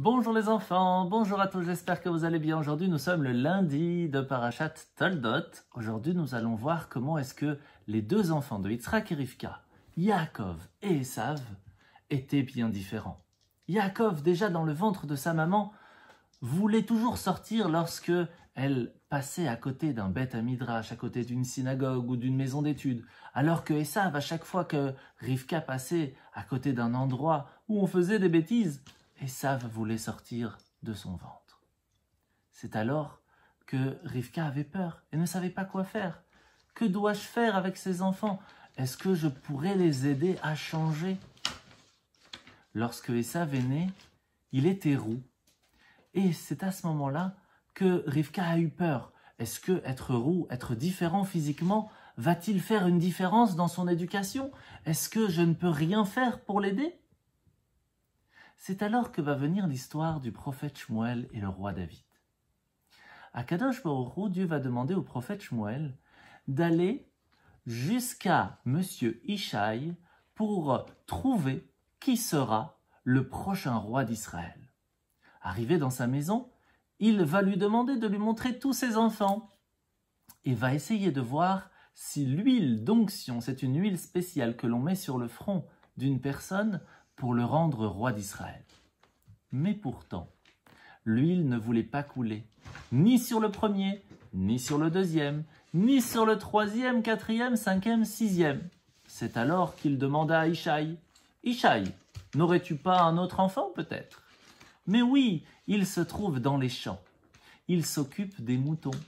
Bonjour les enfants, bonjour à tous, j'espère que vous allez bien. Aujourd'hui nous sommes le lundi de Parashat Toldot. Aujourd'hui nous allons voir comment est-ce que les deux enfants de Yitzhak et Rivka, Yaakov et Esav, étaient bien différents. Yaakov, déjà dans le ventre de sa maman, voulait toujours sortir lorsque elle passait à côté d'un Beth Midrash, à côté d'une synagogue ou d'une maison d'études, alors que Esav, à chaque fois que Rivka passait à côté d'un endroit où on faisait des bêtises, Esav voulait sortir de son ventre. C'est alors que Rivka avait peur et ne savait pas quoi faire. Que dois-je faire avec ces enfants? Est-ce que je pourrais les aider à changer? Lorsque Esav est né, il était roux. Et c'est à ce moment-là que Rivka a eu peur. Est-ce que être roux, être différent physiquement, va-t-il faire une différence dans son éducation? Est-ce que je ne peux rien faire pour l'aider? C'est alors que va venir l'histoire du prophète Shmuel et le roi David. À Kadosh Baruch Hu, Dieu va demander au prophète Shmuel d'aller jusqu'à Monsieur Ishaï pour trouver qui sera le prochain roi d'Israël. Arrivé dans sa maison, il va lui demander de lui montrer tous ses enfants et va essayer de voir si l'huile d'onction, c'est une huile spéciale que l'on met sur le front d'une personne pour le rendre roi d'Israël. Mais pourtant, l'huile ne voulait pas couler, ni sur le premier, ni sur le deuxième, ni sur le troisième, quatrième, cinquième, sixième. C'est alors qu'il demanda à Ishaï, « Ishaï, n'aurais-tu pas un autre enfant peut-être » ? Mais oui, il se trouve dans les champs. Il s'occupe des moutons.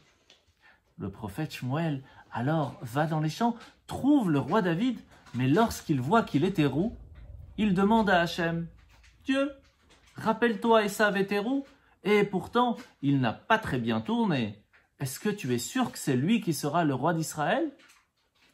Le prophète Shmuel, alors, va dans les champs, trouve le roi David, mais lorsqu'il voit qu'il était roux, il demande à Hachem, « Dieu, rappelle-toi Esav était roux, et pourtant, il n'a pas très bien tourné. Est-ce que tu es sûr que c'est lui qui sera le roi d'Israël ?»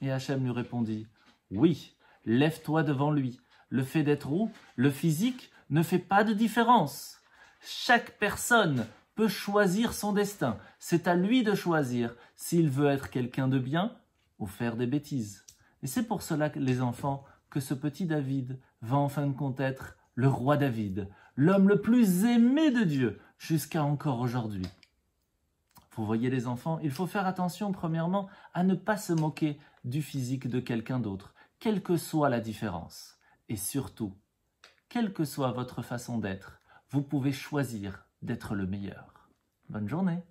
Et Hachem lui répondit, « Oui, lève-toi devant lui. Le fait d'être roux, le physique, ne fait pas de différence. Chaque personne peut choisir son destin. C'est à lui de choisir s'il veut être quelqu'un de bien ou faire des bêtises. » Et c'est pour cela, les enfants, que ce petit David va en fin de compte être le roi David, l'homme le plus aimé de Dieu jusqu'à encore aujourd'hui. Vous voyez les enfants, il faut faire attention premièrement à ne pas se moquer du physique de quelqu'un d'autre, quelle que soit la différence. Et surtout, quelle que soit votre façon d'être, vous pouvez choisir d'être le meilleur. Bonne journée!